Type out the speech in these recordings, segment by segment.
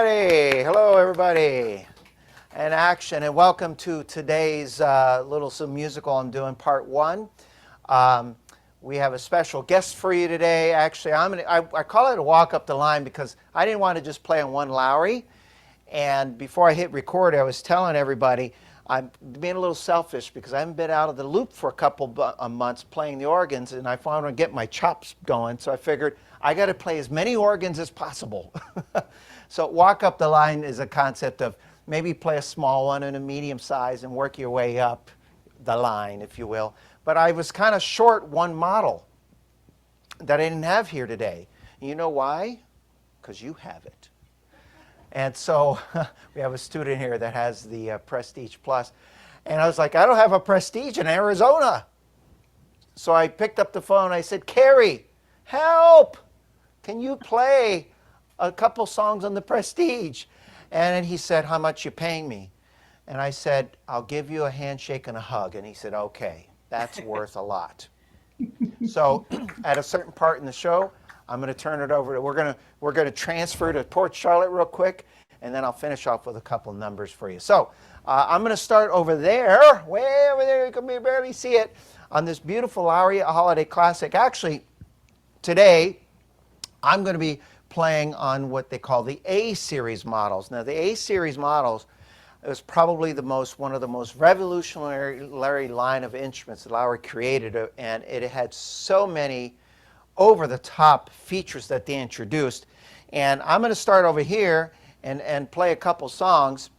everybody. Hello, everybody. And action, and welcome to today's some musical I'm doing, part one. We have a special guest for you today. Actually, I call it a walk up the line because I didn't want to just play on one Lowrey. And before I hit record, I was telling everybody I'm being a little selfish because I haven't been out of the loop for a couple months playing the organs, and I want to get my chops going. So I figured I got to play as many organs as possible. So walk up the line is a concept of maybe play a small one and a medium size and work your way up the line, if you will. But I was kind of short one model that I didn't have here today. You know why? Because you have it. And so we have a student here that has the Prestige Plus. And I was like, I don't have a Prestige in Arizona. So I picked up the phone. I said, Cary, help. Can you play a couple songs on the Prestige? And then he said, how much you paying me? And I said, I'll give you a handshake and a hug. And he said, okay, that's worth a lot. So at a certain part in the show, I'm going to turn it over to, we're going to transfer to Port Charlotte real quick, and then I'll finish off with a couple numbers for you. So I'm going to start over there, way over there, you can barely see it, on this beautiful Lowrey A Holiday Classic. Actually, today, I'm going to be playing on what they call the A Series models. Now, the A Series models is probably one of the most revolutionary line of instruments that Lowrey created, and it had so many over-the-top features that they introduced. And I'm going to start over here and play a couple songs,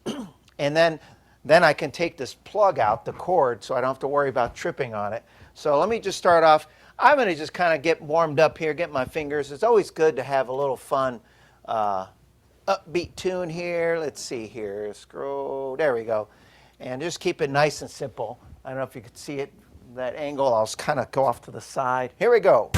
and then I can take this plug out, the cord, so I don't have to worry about tripping on it. So let me just start off. I'm going to just kind of get warmed up here, get my fingers. It's always good to have a little fun upbeat tune here. Let's see here. Scroll. There we go. And just keep it nice and simple. I don't know if you could see it, that angle. I'll kind of go off to the side. Here we go.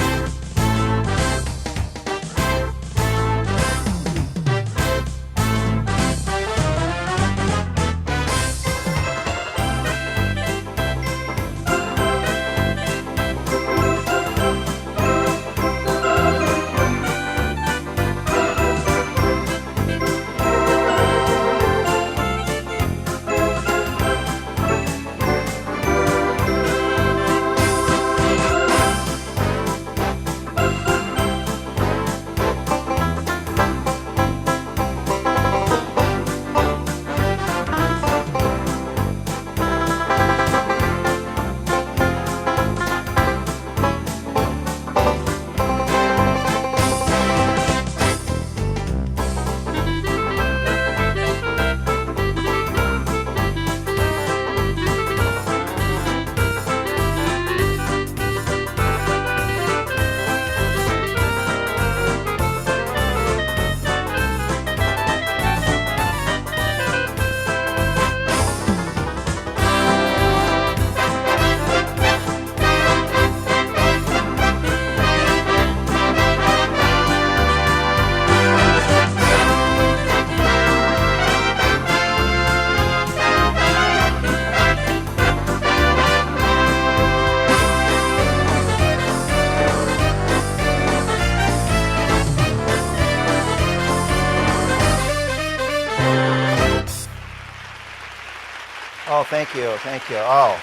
Oh, thank you, thank you. Oh,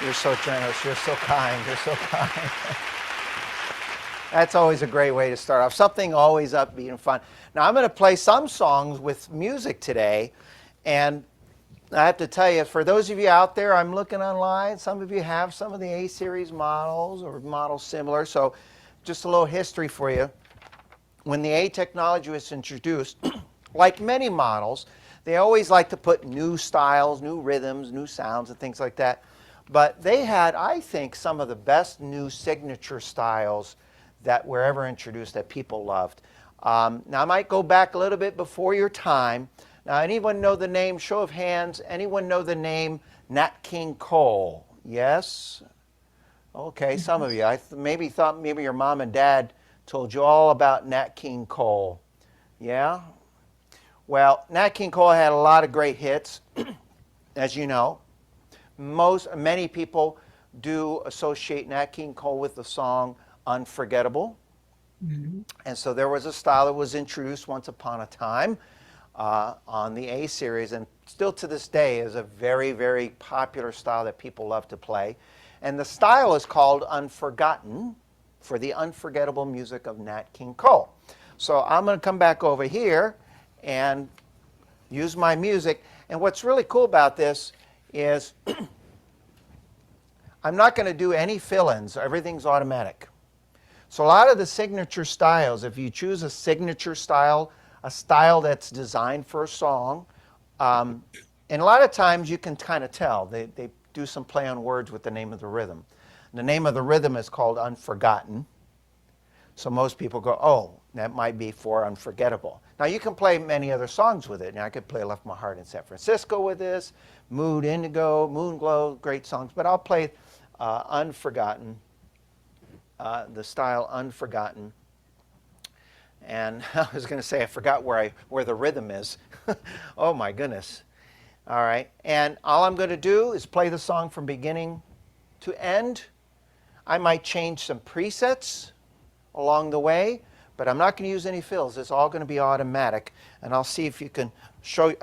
you're so generous, you're so kind, you're so kind. That's always a great way to start off. Something always upbeat and fun. Now, I'm going to play some songs with music today, and I have to tell you, for those of you out there, I'm looking online, some of you have some of the A Series models or models similar, so just a little history for you. When the A technology was introduced, like many models, they always like to put new styles, new rhythms, new sounds, and things like that. But they had, I think, some of the best new signature styles that were ever introduced that people loved. Now, I might go back a little bit before your time. Now, anyone know the name, show of hands, anyone know the name Nat King Cole? Yes? Okay, some of you. I thought maybe your mom and dad told you all about Nat King Cole. Yeah? Well, Nat King Cole had a lot of great hits, as you know. Many people do associate Nat King Cole with the song Unforgettable. Mm-hmm. And so there was a style that was introduced once upon a time on the A Series, and still to this day is a very, very popular style that people love to play. And the style is called Unforgotten, for the unforgettable music of Nat King Cole. So I'm going to come back over here and use my music. And what's really cool about this is I'm not going to do any fill-ins. Everything's automatic. So a lot of the signature styles, if you choose a signature style, a style that's designed for a song, and a lot of times you can kind of tell. They do some play on words with the name of the rhythm. The name of the rhythm is called Unforgotten. So most people go, oh, that might be for Unforgettable. Now you can play many other songs with it. Now I could play Left My Heart in San Francisco with this, Mood Indigo, Moonglow, great songs. But I'll play Unforgotten, the style Unforgotten. And I was going to say I forgot where the rhythm is. Oh my goodness. All right. And all I'm going to do is play the song from beginning to end. I might change some presets along the way, but I'm not going to use any fills. It's all going to be automatic. And I'll see if I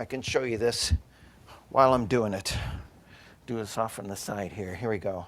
can show you this while I'm doing it. Do this off from the side here. Here we go.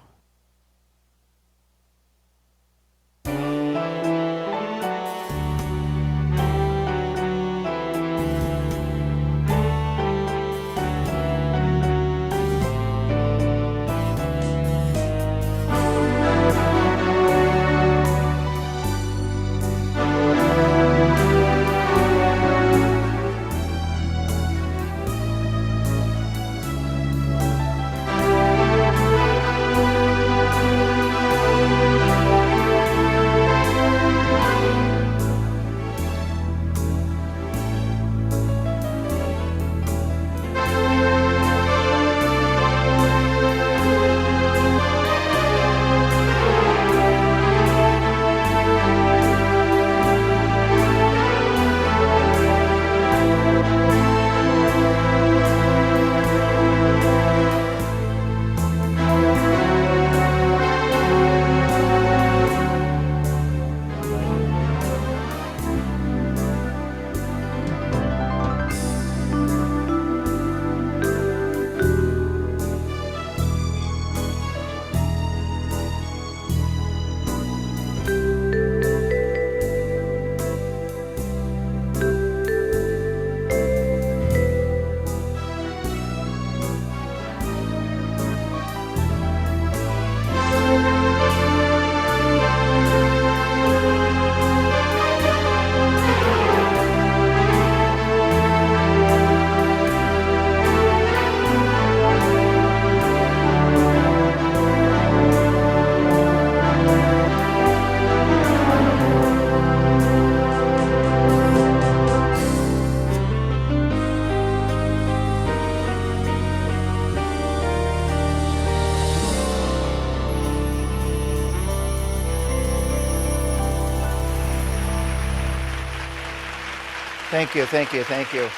Thank you, thank you, thank you.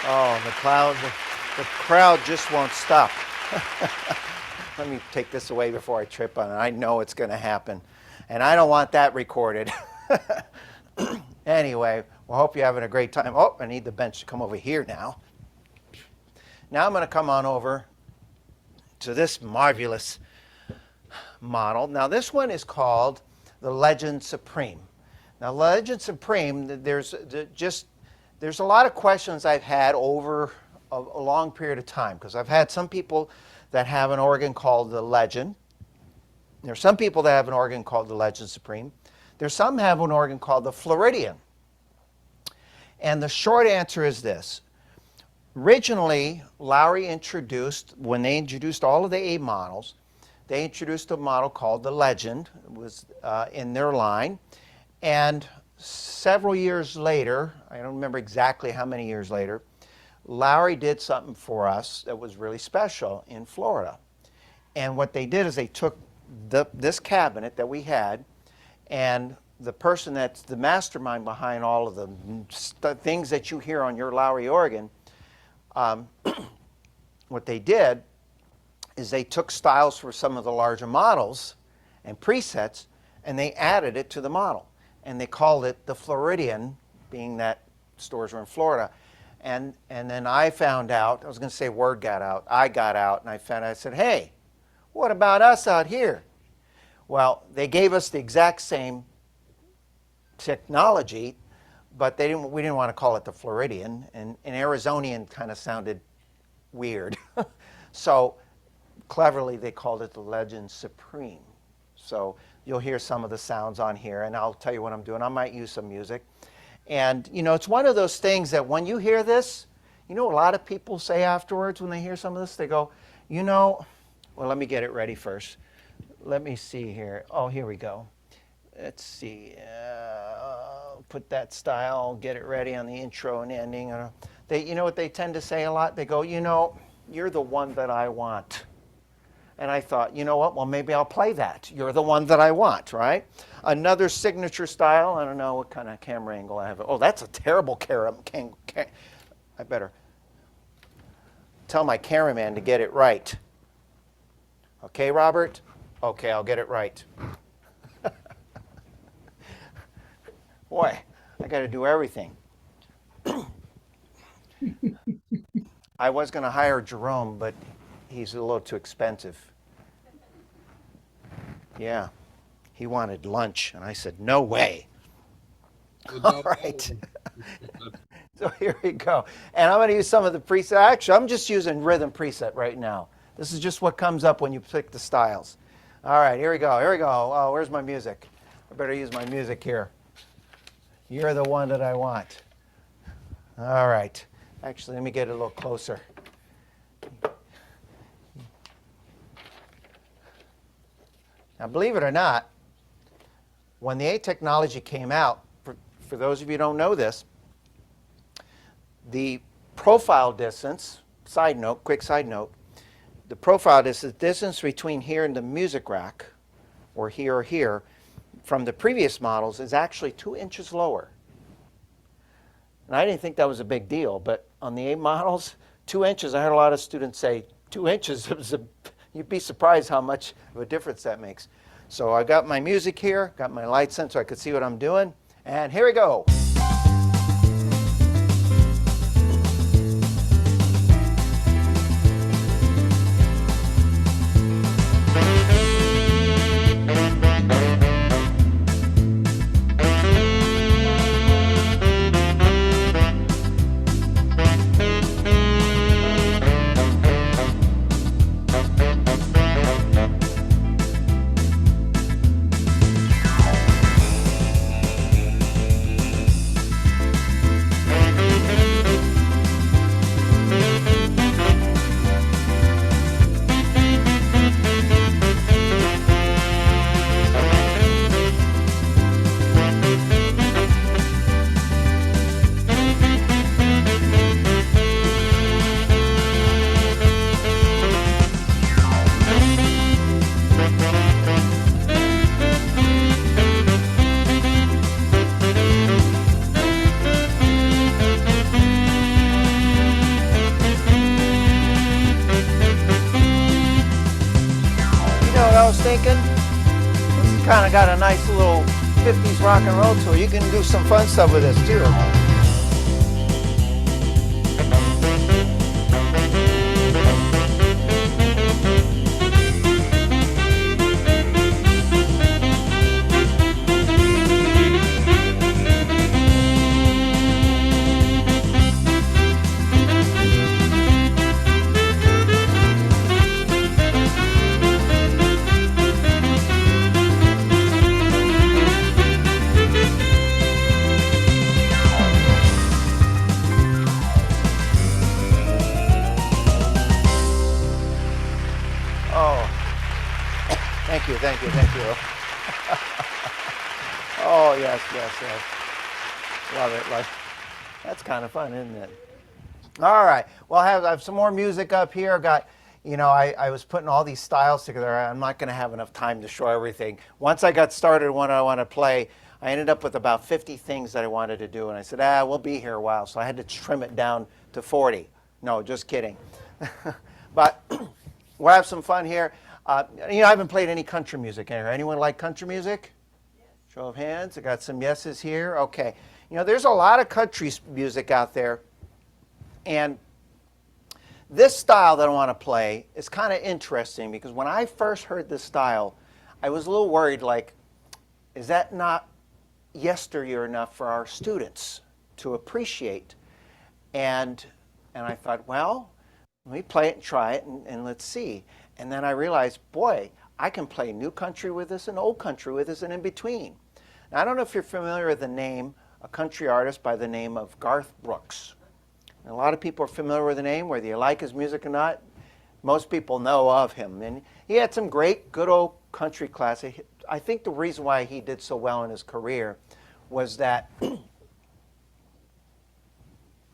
Oh, the crowd just won't stop. Let me take this away before I trip on it. I know it's going to happen. And I don't want that recorded. Anyway, we hope you're having a great time. Oh, I need the bench to come over here now. Now I'm going to come on over to this marvelous model. Now this one is called the Legend Supreme. Now Legend Supreme, there's a lot of questions I've had over a long period of time, because I've had some people that have an organ called the Legend. There's some people that have an organ called the Legend Supreme. There's some have an organ called the Floridian. And the short answer is this. Originally, Lowrey introduced, when they introduced all of the A models, they introduced a model called the Legend. It was in their line. And several years later, I don't remember exactly how many years later, Lowrey did something for us that was really special in Florida. And what they did is they took this cabinet that we had, and the person that's the mastermind behind all of the things that you hear on your Lowrey organ, what they did is they took styles for some of the larger models and presets, and they added it to the model. And they called it the Floridian, being that stores were in Florida. And then I found out, I was going to say word got out, I got out, and I said, hey, what about us out here? Well, they gave us the exact same technology, but we didn't want to call it the Floridian, and Arizonian kind of sounded weird. So cleverly, they called it the Legend Supreme. So you'll hear some of the sounds on here, and I'll tell you what I'm doing. I might use some music. And, you know, it's one of those things that when you hear this, you know, a lot of people say afterwards when they hear some of this, they go, you know, well, let me get it ready first. Let me see here. Oh, here we go. Let's see. Put that style, get it ready on the intro and ending. You know what they tend to say a lot? They go, you know, you're the one that I want. And I thought, you know what? Well, maybe I'll play that. You're the one that I want, right? Another signature style. I don't know what kind of camera angle I have. Oh, that's a terrible camera. I better tell my cameraman to get it right. Okay, Robert? Okay, I'll get it right. Boy, I got to do everything. I was going to hire Jerome, but he's a little too expensive. Yeah, he wanted lunch, and I said, no way. All right. So here we go. And I'm going to use some of the presets. Actually, I'm just using rhythm preset right now. This is just what comes up when you pick the styles. All right, here we go. Here we go. Oh, where's my music? I better use my music here. You're the one that I want. All right. Actually, let me get it a little closer. Now, believe it or not, when the A technology came out, for those of you who don't know this, the profile distance, quick side note, the profile distance between here and the music rack, or here, from the previous models is actually 2 inches lower. And I didn't think that was a big deal, but on the A models, 2 inches, I heard a lot of students say 2 inches, you'd be surprised how much of a difference that makes. So I got my music here, got my lights in so I could see what I'm doing, and here we go. Thinking it's kind of got a nice little 50s rock and roll to it. You can do some fun stuff with this too. Thank you. Oh, yes. Love it. That's kind of fun, isn't it? All right. Well, I have some more music up here. Got, you know, I was putting all these styles together. I'm not going to have enough time to show everything. Once I got started, when I want to play, I ended up with about 50 things that I wanted to do. And I said, we'll be here a while. So I had to trim it down to 40. No, just kidding. But we'll have some fun here. You know, I haven't played any country music in here. Anyone like country music? Yes. Show of hands. I got some yeses here. Okay. You know, there's a lot of country music out there, And this style that I want to play is kind of interesting because when I first heard this style, I was a little worried, like, is that not yesteryear enough for our students to appreciate? And I thought, well, let me play it and try it and let's see. And then I realized, boy, I can play new country with this and old country with this and in between. Now, I don't know if you're familiar with the name, a country artist by the name of Garth Brooks. And a lot of people are familiar with the name, whether you like his music or not. Most people know of him. And he had some great, good old country classics. I think the reason why he did so well in his career was that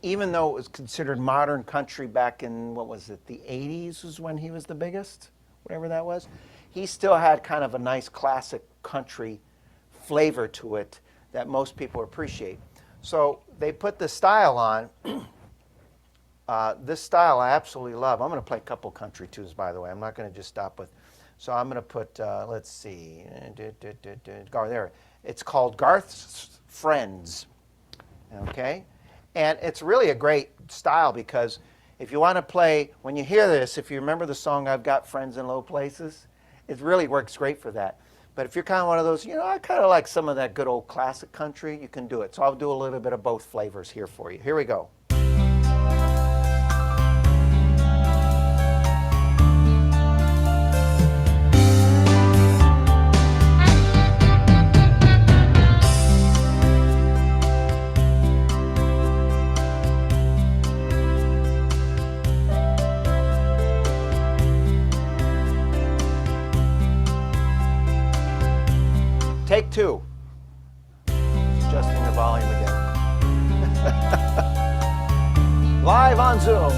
even though it was considered modern country back in, what was it, the 80s was when he was the biggest, whatever that was, he still had kind of a nice classic country flavor to it that most people appreciate. So they put the style on. This style I absolutely love. I'm going to play a couple country tunes, by the way. I'm not going to just stop with. So I'm going to put, let's see, there. It's called Garth's Friends, okay? And it's really a great style because if you want to play, when you hear this, if you remember the song, I've Got Friends in Low Places, it really works great for that. But if you're kind of one of those, you know, I kind of like some of that good old classic country, you can do it. So I'll do a little bit of both flavors here for you. Here we go. Take two. Adjusting the volume again. Live on Zoom.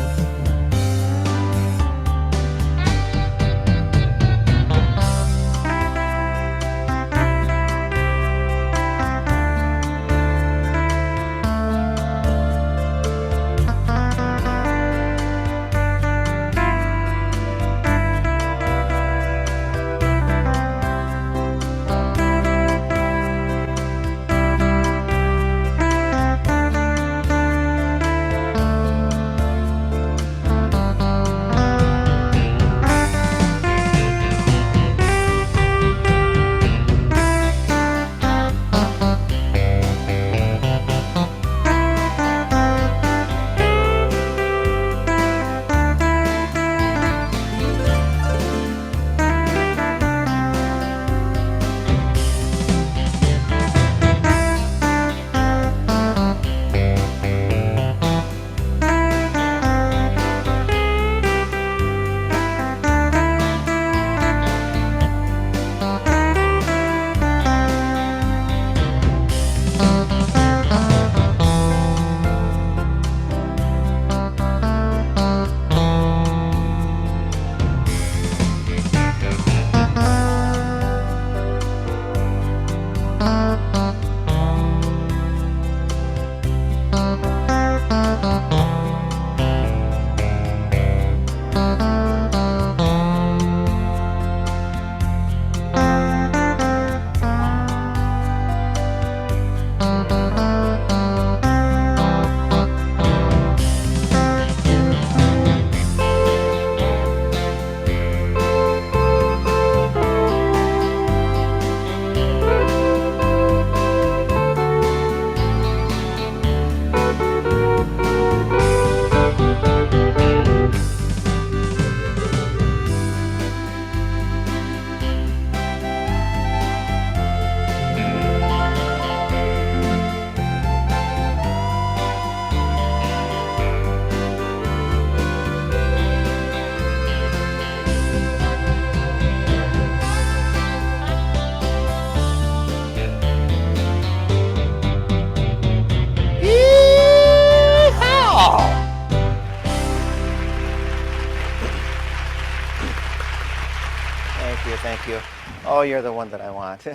Thank you. Oh, you're the one that I want.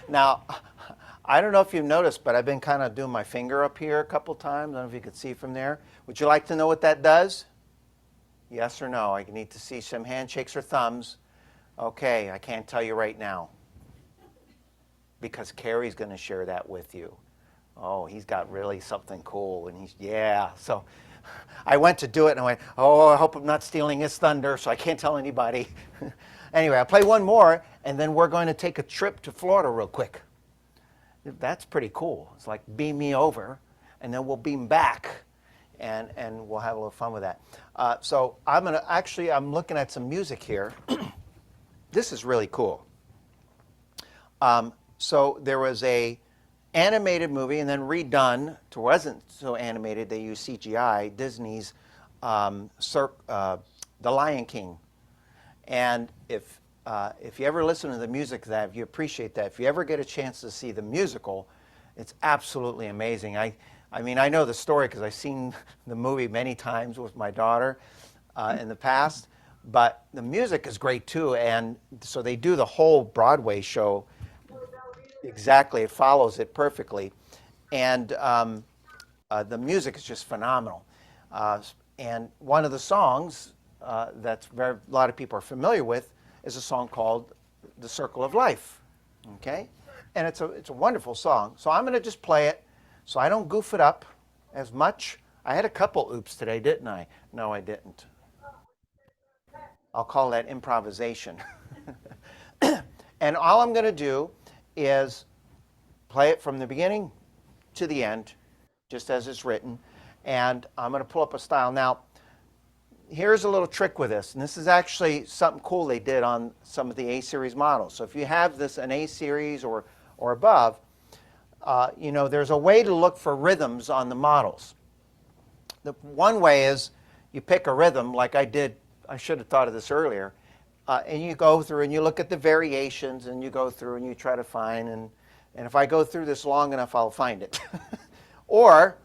Now, I don't know if you've noticed, but I've been kind of doing my finger up here a couple times. I don't know if you can see from there. Would you like to know what that does? Yes or no? I need to see some handshakes or thumbs. Okay, I can't tell you right now because Cary's going to share that with you. Oh, he's got really something cool. And he's, yeah. So I went to do it and I went, oh, I hope I'm not stealing his thunder, so I can't tell anybody. Anyway, I'll play one more and then we're going to take a trip to Florida real quick. That's pretty cool. It's like beam me over and then we'll beam back and we'll have a little fun with that. So I'm looking at some music here. This is really cool. So there was a animated movie and then redone to wasn't so animated. They used CGI. Disney's The Lion King. And if you ever listen to the music of that, if you appreciate that, if you ever get a chance to see the musical, it's absolutely amazing. I mean, I know the story because I've seen the movie many times with my daughter in the past, but the music is great too. And so they do the whole Broadway show. Exactly, it follows it perfectly. And the music is just phenomenal. And one of the songs that a lot of people are familiar with is a song called The Circle of Life. Okay? And it's a wonderful song. So I'm going to just play it so I don't goof it up as much. I had a couple oops today, didn't I? No, I didn't. I'll call that improvisation. And all I'm going to do is play it from the beginning to the end, just as it's written. And I'm going to pull up a style. Now, here's a little trick with this. And this is actually something cool they did on some of the A Series models. So if you have an A Series or above, there's a way to look for rhythms on the models. The one way is you pick a rhythm like I did. I should have thought of this earlier. And you go through and you look at the variations and you go through and you try to find. And if I go through this long enough, I'll find it. Or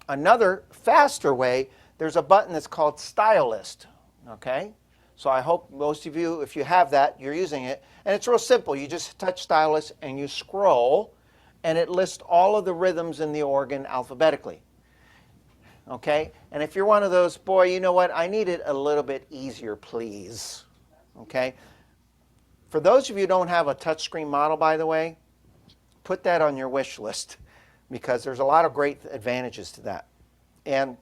another faster way, there's a button that's called Style List. Okay? So I hope most of you, if you have that, you're using it. And it's real simple. You just touch Style List and you scroll, and it lists all of the rhythms in the organ alphabetically. Okay? And if you're one of those, boy, you know what? I need it a little bit easier, please. Okay? For those of you who don't have a touchscreen model, by the way, put that on your wish list because there's a lot of great advantages to that. And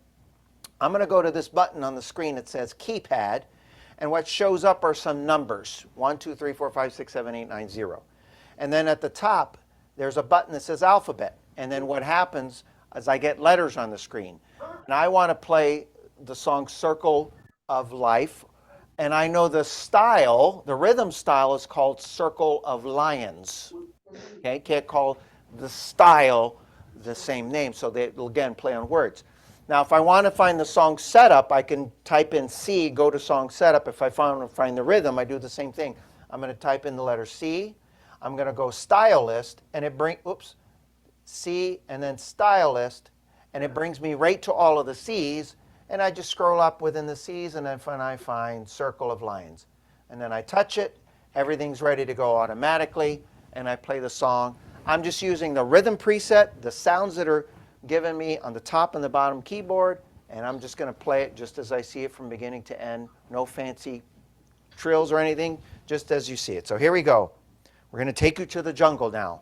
I'm going to go to this button on the screen that says keypad, and what shows up are some numbers, 1, 2, 3, 4, 5, 6, 7, 8, 9, 0. And then at the top, there's a button that says alphabet. And then what happens is I get letters on the screen. And I want to play the song Circle of Life. And I know the style, the rhythm style is called Circle of Lions. Okay, can't call the style the same name, so they will again play on words. Now, if I want to find the song setup, I can type in C, go to song setup. If I want to find the rhythm, I do the same thing. I'm going to type in the letter C. I'm going to go Style List, and it C, and then Style List, and it brings me right to all of the C's, and I just scroll up within the C's, and then I find Circle of Lions. And then I touch it, everything's ready to go automatically, and I play the song. I'm just using the rhythm preset, the sounds that are given me on the top and the bottom keyboard, and I'm just going to play it just as I see it from beginning to end. No fancy trills or anything, just as you see it. So here we go. We're going to take you to the jungle now.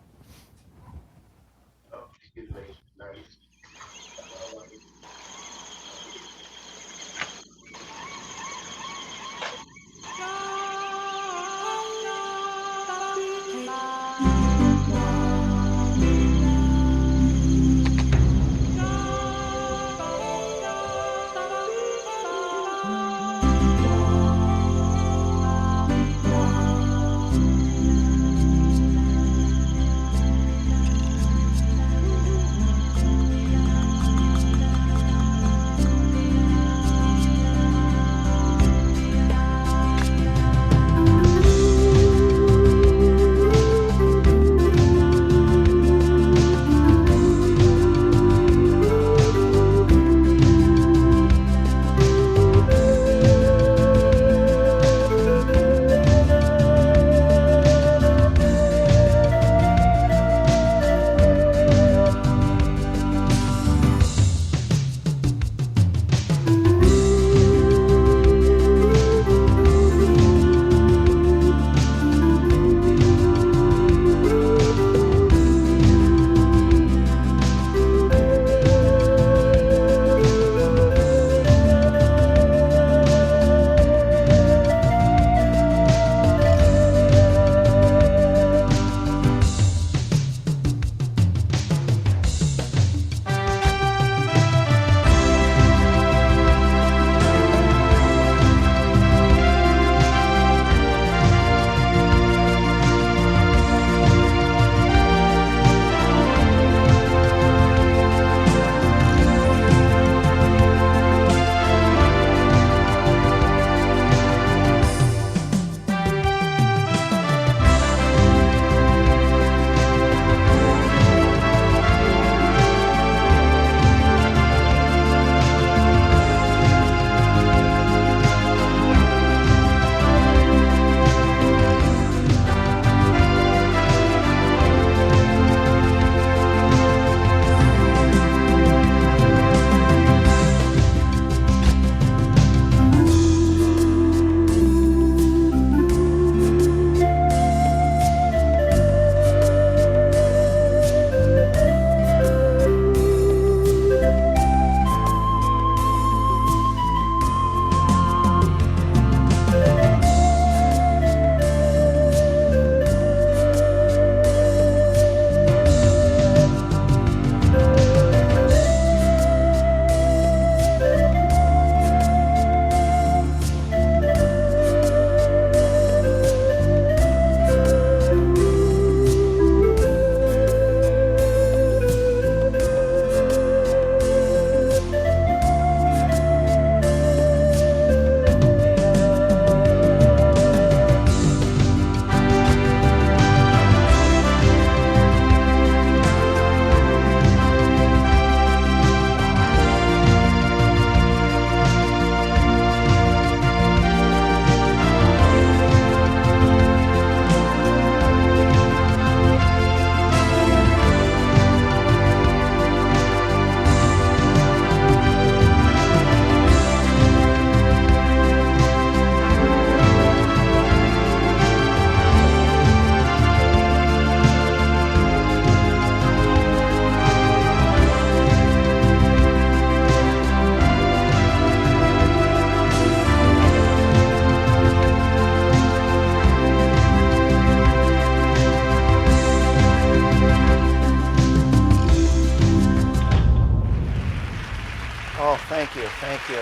Oh, thank you, thank you.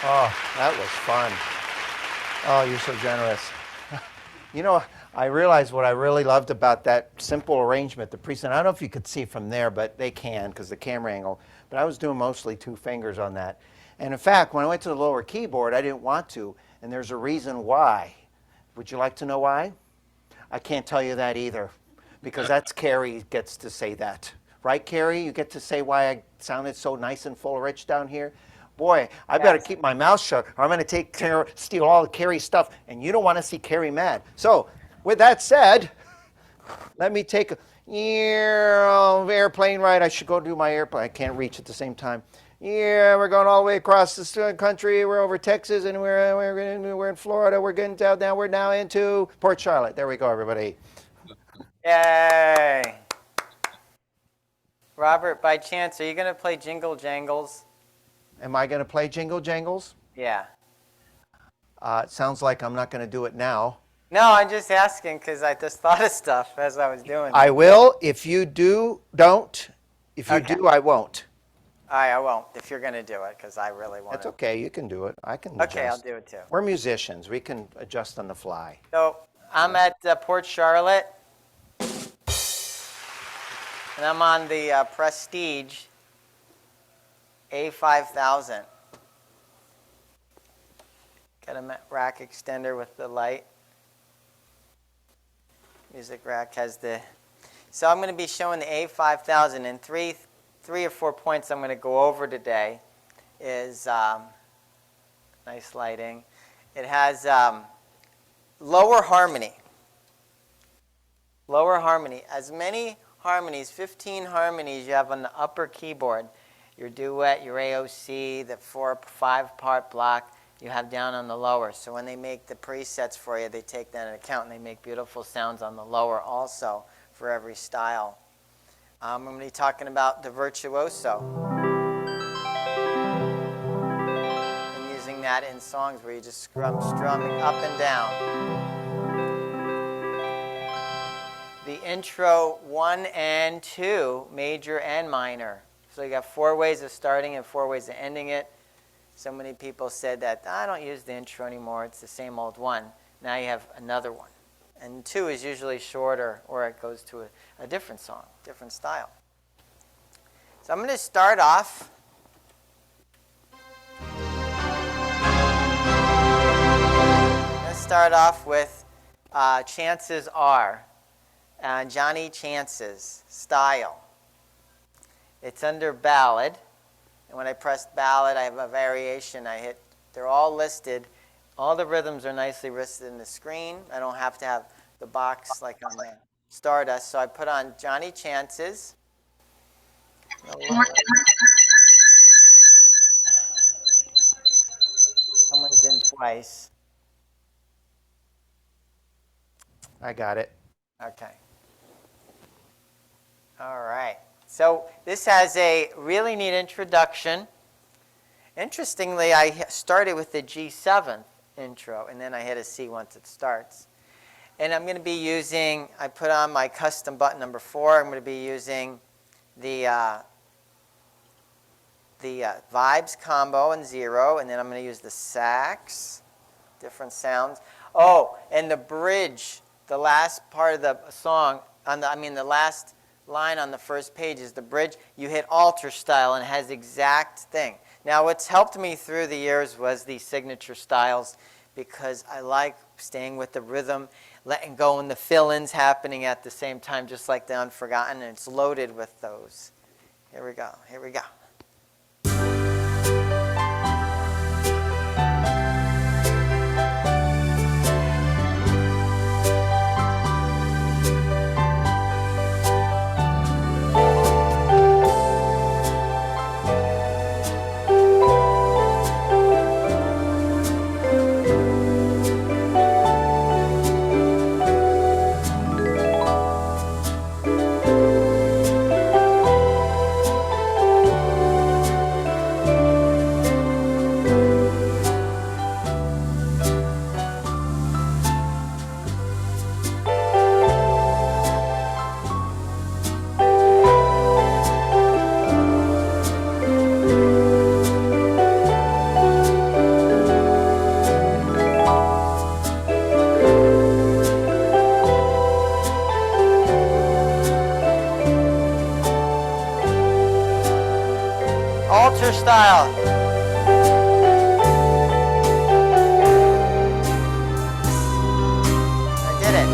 Oh, that was fun. Oh, you're so generous. You know, I realized what I really loved about that simple arrangement, the preset. I don't know if you could see from there, but they can because the camera angle. But I was doing mostly two fingers on that. And in fact, when I went to the lower keyboard, I didn't want to. And there's a reason why. Would you like to know why? I can't tell you that either, because that's Cary gets to say that. Right, Cary? You get to say why I sounded so nice and full of rich down here? Boy, I better keep my mouth shut or I'm going to steal all the Cary's stuff, and you don't want to see Cary mad. So, with that said, let me take a airplane ride. I should go do my airplane. I can't reach at the same time. Yeah, we're going all the way across the country. We're over Texas, and we're in Florida. We're getting down now. We're now into Port Charlotte. There we go, everybody. Yay! Robert, by chance, are you going to play Jingle Jangles? Am I going to play Jingle Jangles? Yeah. It sounds like I'm not going to do it now. No, I'm just asking because I just thought of stuff as I was doing it. I will. If you don't. If you do, I won't. I won't if you're going to do it because I really want That's to. okay. You can do it. I can adjust. Okay, I'll do it too. We're musicians. We can adjust on the fly. So I'm at Port Charlotte, and I'm on the Prestige A5000. Got a rack extender with the light. Music rack has the... So I'm going to be showing the A5000, and three or 4 points I'm going to go over today is nice lighting. It has lower harmony. Lower harmony. As many harmonies, 15 harmonies you have on the upper keyboard, your duet, your AOC, the 4 or 5 part block you have down on the lower. So when they make the presets for you, they take that into account, and they make beautiful sounds on the lower also for every style. I'm going to be talking about the virtuoso and using that in songs where you just strumming up and down. The intro 1 and 2, major and minor. So you got 4 ways of starting and 4 ways of ending it. So many people said that, I don't use the intro anymore, it's the same old one. Now you have another one. And 2 is usually shorter, or it goes to a different song, different style. So I'm going to start off. With Chances Are, Johnny Chance's style. It's under ballad. And when I pressed ballad, I have a variation. They're all listed. All the rhythms are nicely listed in the screen. I don't have to have the box like on the Stardust. So I put on Johnny Chance's. Someone's in twice. I got it. Okay. All right. So this has a really neat introduction. Interestingly, I started with the G7 intro, and then I hit a C once it starts. And I'm going to be using, I put on my custom button number 4. I'm going to be using the vibes combo and 0, and then I'm going to use the sax, different sounds. Oh, and the bridge, the last part of the song, the last line on the first page is the bridge. You hit alter style and it has the exact thing. Now what's helped me through the years was the signature styles, because I like staying with the rhythm, letting go, and the fill-ins happening at the same time, just like the Unforgotten, and it's loaded with those. Here we go, here we go. Alter style. I did it.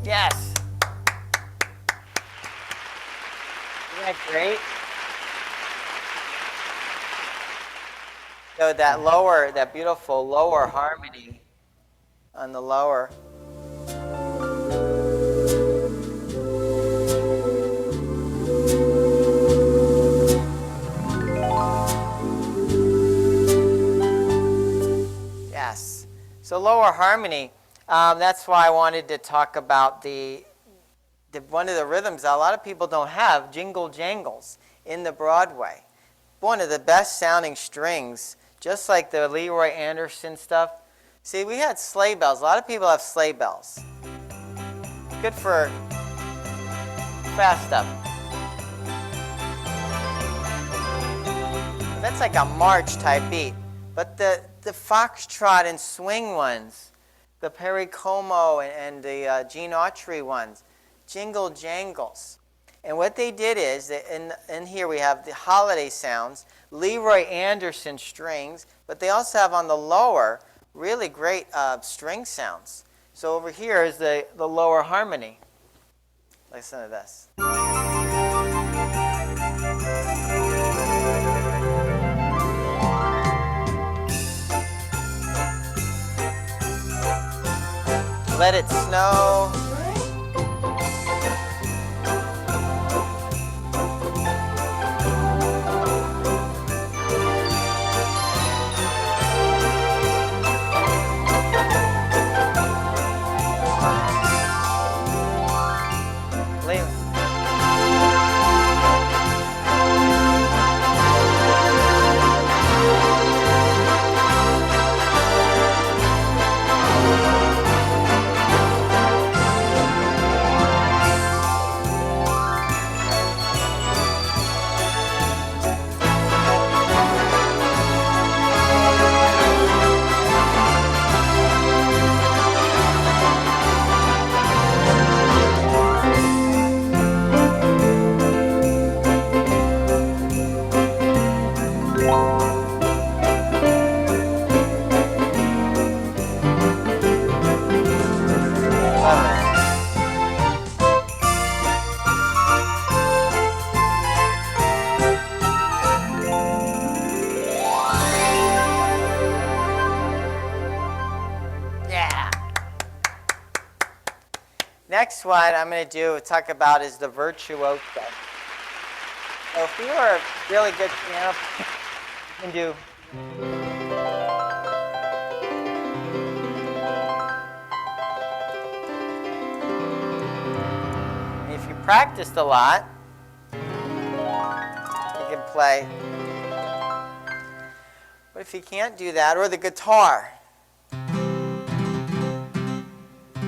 Yes. Isn't that great? So that lower, that beautiful lower harmony on the lower. Yes. So lower harmony. That's why I wanted to talk about the one of the rhythms that a lot of people don't have, jingle jangles, in the Broadway. One of the best sounding strings, just like the Leroy Anderson stuff. See, we had sleigh bells. A lot of people have sleigh bells. Good for fast stuff. That's like a march type beat. But the foxtrot and swing ones, the Perry Como and the Gene Autry ones, jingle jangles. And what they did is, in here we have the holiday sounds, Leroy Anderson strings, but they also have on the lower really great string sounds. So over here is the lower harmony. Listen to this. Let It Snow. Next one I'm going to talk about is the virtuoso. So if you are a really good piano player, you can do. And if you practiced a lot, you can play. But if you can't do that, or the guitar,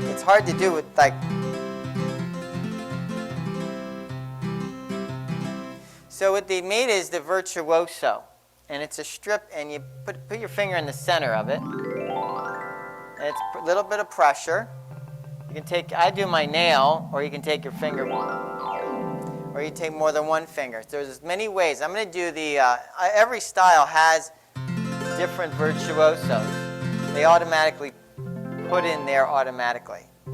it's hard to do with like. So what they made is the virtuoso, and it's a strip, and you put your finger in the center of it, and it's a little bit of pressure. You can take, I do my nail, or you can take your finger, or you take more than one finger. So there's many ways. I'm going to do the, every style has different virtuosos. They automatically put in there automatically. So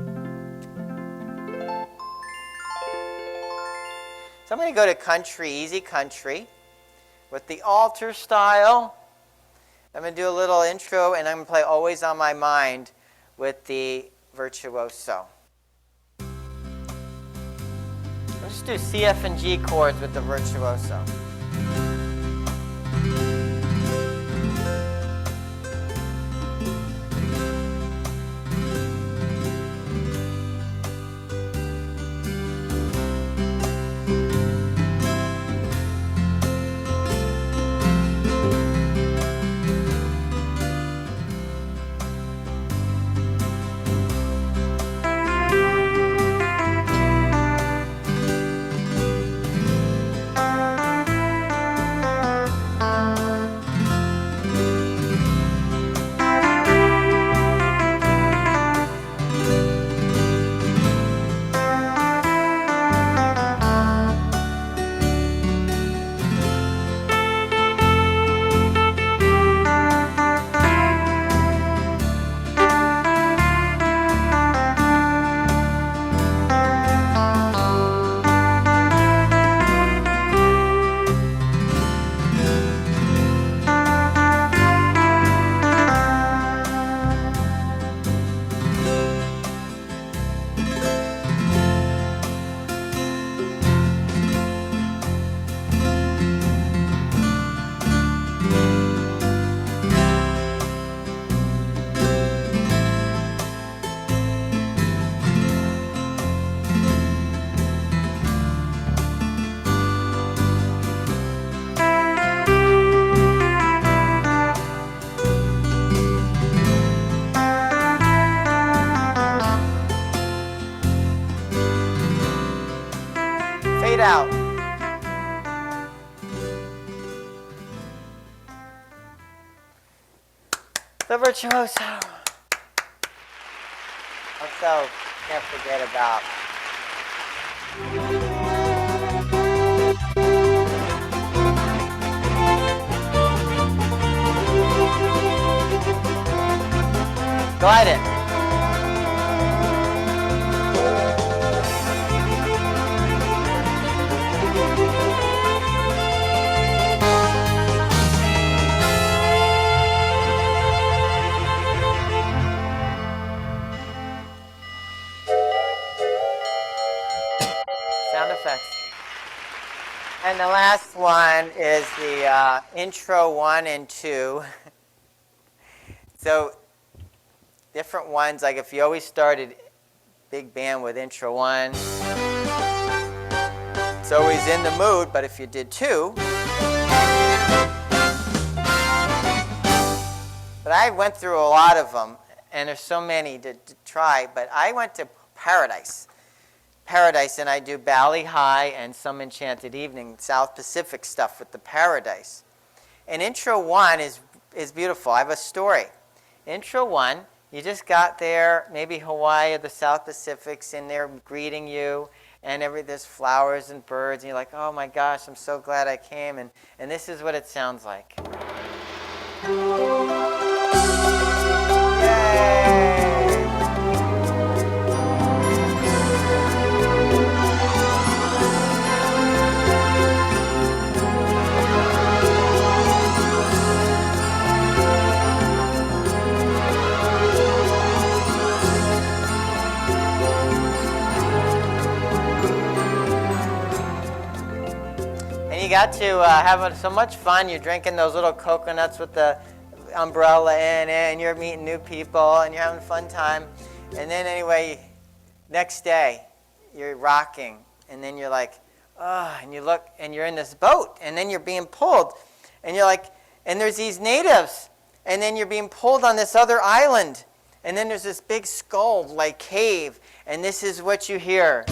I'm going to go to country, easy country, with the altar style. I'm going to do a little intro, and I'm going to play Always on My Mind with the virtuoso. Let's just do C, F, and G chords with the virtuoso. Out. The virtuoso. Also, can't forget about glide it. Sound effects. And the last one is the intro 1 and 2. So different ones, like if you always started big band with intro 1, it's always in the mood, but if you did 2, but I went through a lot of them, and there's so many to try, but I went to Paradise, and I do Bali High and Some Enchanted Evening, South Pacific stuff with the Paradise. And intro 1 is beautiful. I have a story. Intro 1, you just got there, maybe Hawaii or the South Pacific's in there greeting you, and there's flowers and birds, and you're like, oh my gosh, I'm so glad I came, and this is what it sounds like. Yay! You got to have so much fun. You're drinking those little coconuts with the umbrella in it, and you're meeting new people, and you're having a fun time. And then anyway, next day, you're rocking, and then you're like, oh, and you look, and you're in this boat, and then you're being pulled, and you're like, and there's these natives, and then you're being pulled on this other island, and then there's this big skull, like cave, and this is what you hear.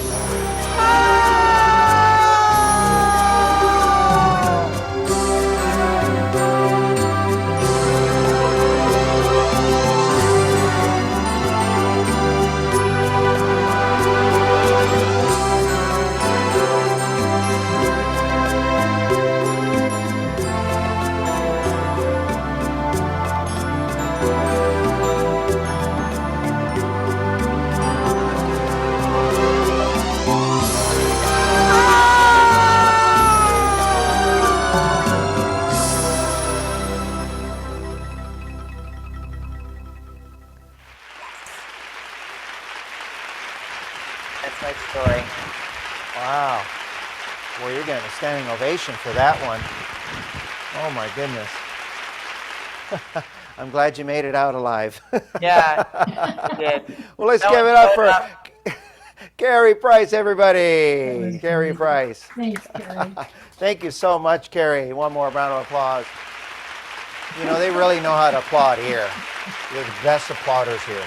Sorry. Wow. Well, you're getting a standing ovation for that one. Oh my goodness. I'm glad you made it out alive. Yeah, I did. Well, let's That give was it up good for enough. Cary Price, That everybody. was Cary great. Price. Thanks, Cary. Thank you so much, Cary. One more round of applause. You know, they really know how to applaud here. You're the best applauders here.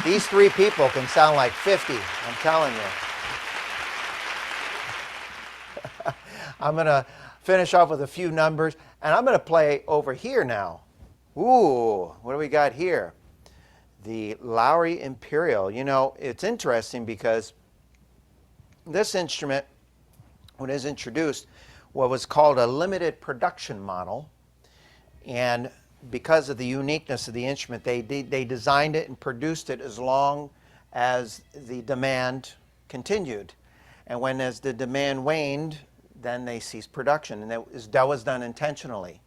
These three people can sound like 50, I'm telling you. I'm going to finish off with a few numbers, and I'm going to play over here now. Ooh, what do we got here? The Lowrey Imperial. You know, it's interesting because this instrument, when it was introduced, what was called a limited production model. And because of the uniqueness of the instrument, they designed it and produced it as long as the demand continued. And when as the demand waned, then they ceased production. And that was done intentionally.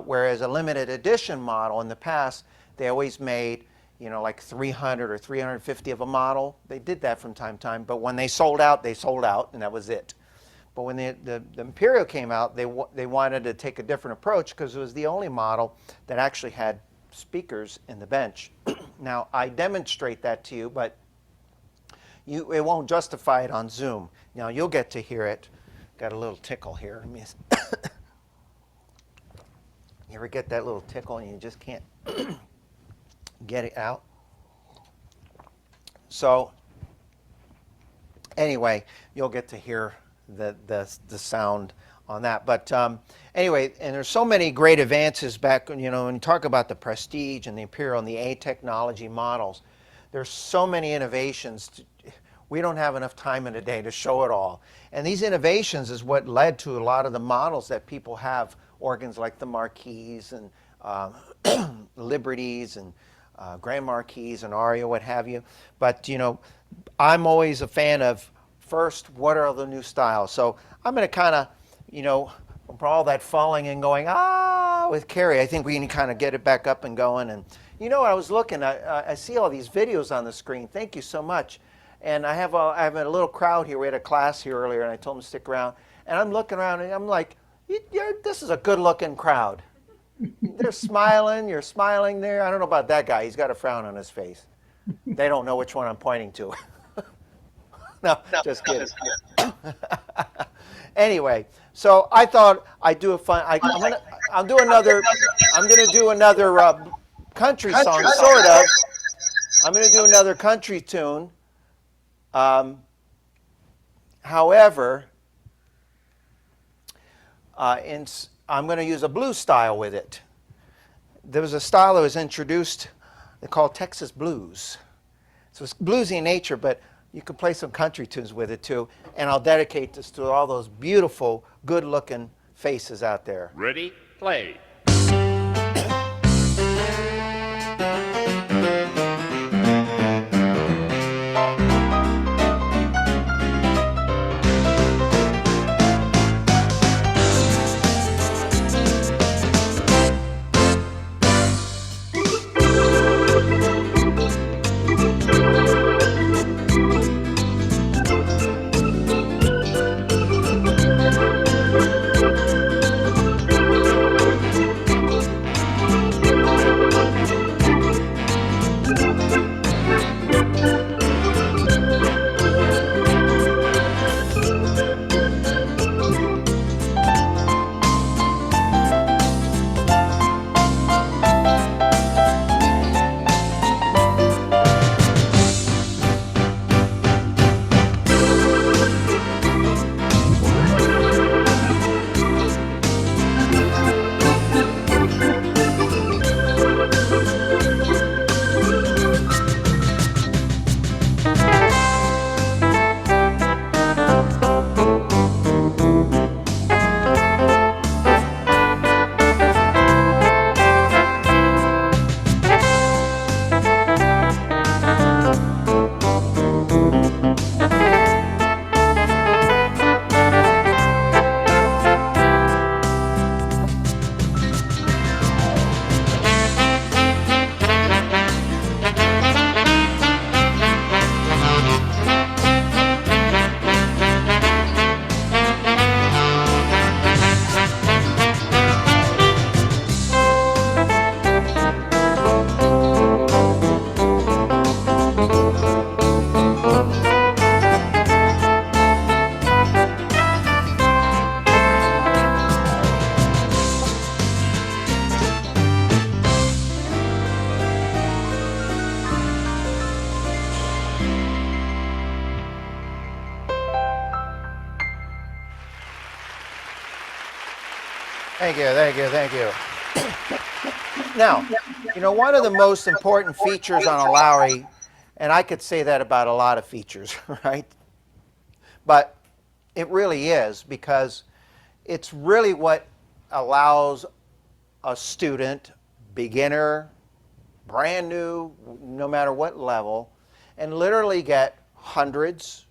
Whereas a limited edition model in the past, they always made, you know, like 300 or 350 of a model. They did that from time to time. But when they sold out, and that was it. But when the Imperial came out, they wanted to take a different approach because it was the only model that actually had speakers in the bench. Now, I demonstrate that to you, but it won't justify it on Zoom. Now, you'll get to hear it. Got a little tickle here. You ever get that little tickle and you just can't get it out? So, anyway, you'll get to hear the sound on that. But anyway, and there's so many great advances back, you know, when you talk about the Prestige and the Imperial and the A technology models, there's so many innovations. We don't have enough time in a day to show it all. And these innovations is what led to a lot of the models that people have, organs like the Marquis and Liberties and Grand Marquis and Aria, what have you. But, you know, I'm always a fan of first, what are the new styles? So I'm going to kind of, you know, for all that falling and going, with Cary, I think we can kind of get it back up and going. And, you know, I was looking, I see all these videos on the screen. Thank you so much. And I have a little crowd here. We had a class here earlier, and I told them to stick around. And I'm looking around, and I'm like, this is a good-looking crowd. They're smiling. You're smiling there. I don't know about that guy. He's got a frown on his face. They don't know which one I'm pointing to. No, just kidding. Anyway, so I thought I'd do a fun. I'm gonna do another country song, sort of. I'm gonna do another country tune. However, I'm going to use a blues style with it. There was a style that was introduced, they called Texas blues. So it's bluesy in nature, but you can play some country tunes with it too. And I'll dedicate this to all those beautiful, good-looking faces out there. Ready, play. Thank you, thank you, thank you. Now, one of the most important features on a Lowrey, and I could say that about a lot of features, right? But it really is, because it's really what allows a student, beginner, brand new, no matter what level, and literally get hundreds,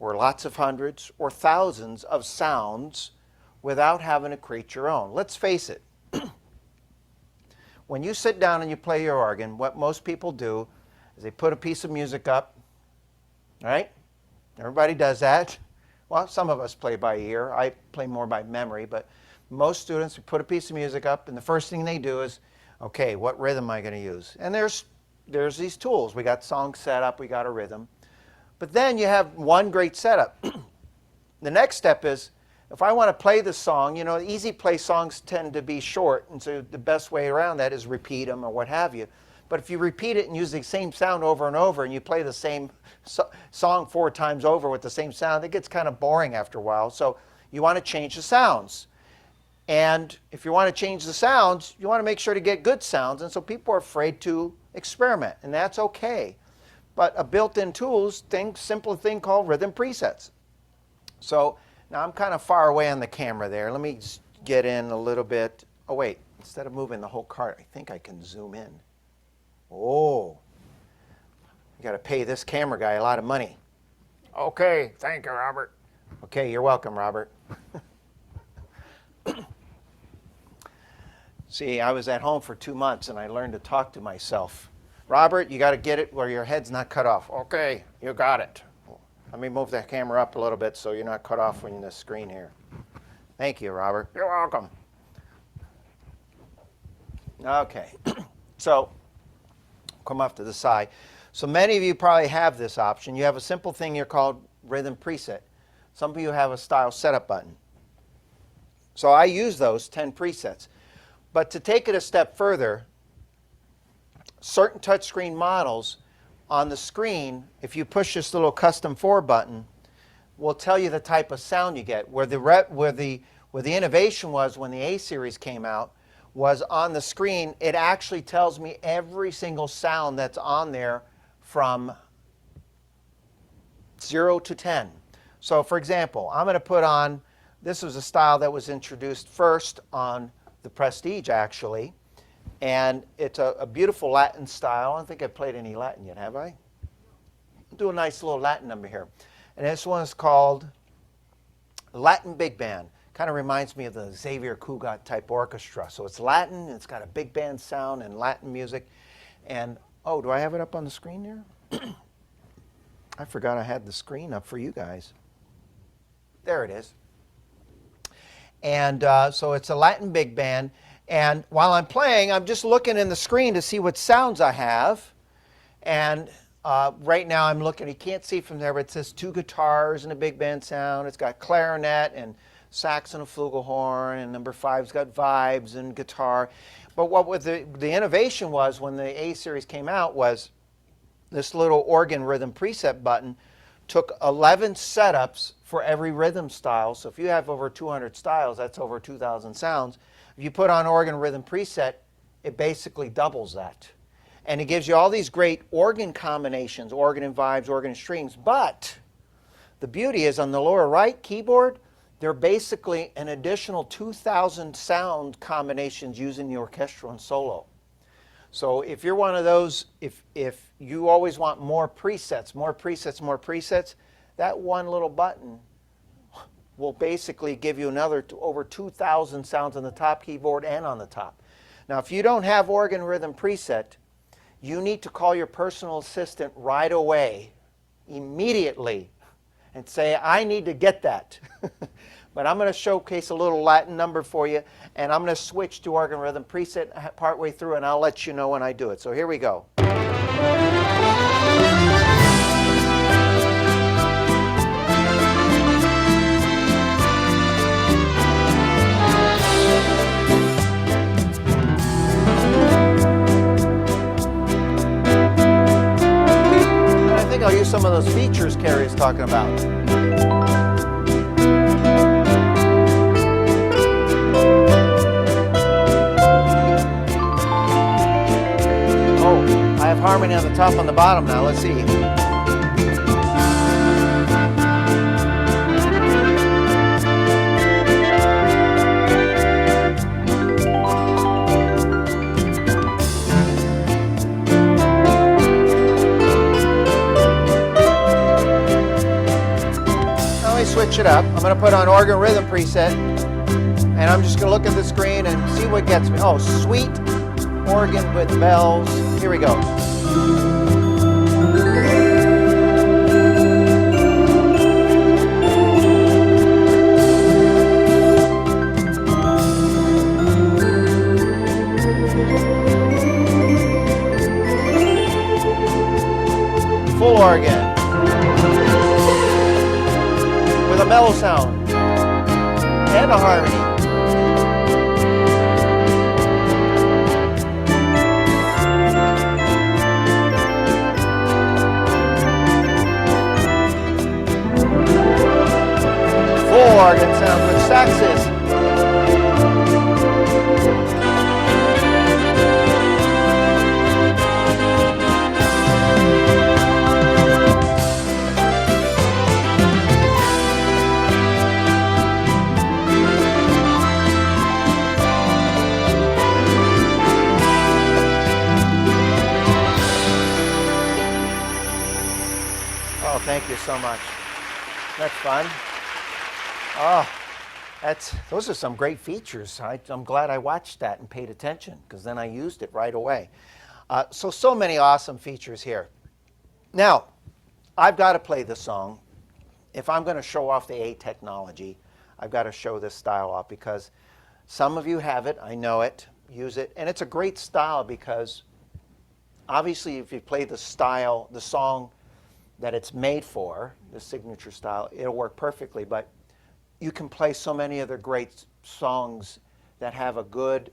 or lots of hundreds, or thousands of sounds without having to create your own. Let's face it. When you sit down and you play your organ, what most people do is they put a piece of music up, right? Everybody does that. Well, some of us play by ear. I play more by memory, but most students put a piece of music up, and the first thing they do is, okay, what rhythm am I going to use? And there's these tools. We got song setup, we got a rhythm. But then you have one great setup. The next step is, if I want to play the song, easy play songs tend to be short, and so the best way around that is repeat them or what have you. But if you repeat it and use the same sound over and over, and you play the same song 4 times over with the same sound, it gets kind of boring after a while. So you want to change the sounds. And if you want to change the sounds, you want to make sure to get good sounds. And so people are afraid to experiment, and that's okay. But a built-in tools, simple thing called rhythm presets. So now I'm kind of far away on the camera there. Let me just get in a little bit. Oh wait, instead of moving the whole cart, I think I can zoom in. Oh, you got to pay this camera guy a lot of money. Okay, thank you, Robert. Okay, you're welcome, Robert. See, I was at home for 2 months and I learned to talk to myself. Robert, you got to get it where your head's not cut off. Okay, you got it. Let me move that camera up a little bit so you're not cut off on the screen here. Thank you, Robert. You're welcome. Okay, so come off to the side. So many of you probably have this option. You have a simple thing here called rhythm preset. Some of you have a style setup button. So I use those 10 presets. But to take it a step further, certain touchscreen models on the screen, if you push this little custom 4 button, will tell you the type of sound you get. Where the innovation was when the A Series came out was on the screen, it actually tells me every single sound that's on there from 0 to 10. So for example, I'm going to put on, this was a style that was introduced first on the Prestige actually, and it's a beautiful Latin style. I don't think I've played any Latin yet, have I? I'll do a nice little Latin number here. And this one is called Latin Big Band. Kind of reminds me of the Xavier Cugat type orchestra. So it's Latin, it's got a big band sound and Latin music. And, oh, do I have it up on the screen there? I forgot I had the screen up for you guys. There it is. And so it's a Latin big band. And while I'm playing, I'm just looking in the screen to see what sounds I have. And right now I'm looking, you can't see from there, but it says 2 guitars and a big band sound. It's got clarinet and sax and a flugelhorn, and number 5's got vibes and guitar. But what was the innovation was when the A Series came out was this little organ rhythm preset button took 11 setups for every rhythm style. So if you have over 200 styles, that's over 2,000 sounds. If you put on organ rhythm preset, it basically doubles that. And it gives you all these great organ combinations, organ and vibes, organ and strings. But the beauty is on the lower right keyboard, there are basically an additional 2,000 sound combinations using the orchestral and solo. So if you're one of those, if you always want more presets, more presets, more presets, that one little button will basically give you another over 2,000 sounds on the top keyboard and on the top. Now, if you don't have organ rhythm preset, you need to call your personal assistant right away, immediately, and say, I need to get that. But I'm going to showcase a little Latin number for you, and I'm going to switch to organ rhythm preset partway through, and I'll let you know when I do it. So here we go. I think I'll use some of those features Cary is talking about. harmony on the top and the bottom now. Let's see. Now let me switch it up. I'm going to put on organ rhythm preset, and I'm just going to look at the screen and see what gets me. Oh, sweet organ with bells. Here we go. Full organ with a mellow sound and a harmony. Full organ sound with saxes. Oh, thank you so much. That's fun. Oh, those are some great features. I'm glad I watched that and paid attention, because then I used it right away. So many awesome features here. Now, I've got to play this song. If I'm going to show off the A technology, I've got to show this style off, because some of you have it, I know it, use it, and it's a great style because obviously if you play the style, the song that it's made for, the signature style, it'll work perfectly, but you can play so many other great songs that have a good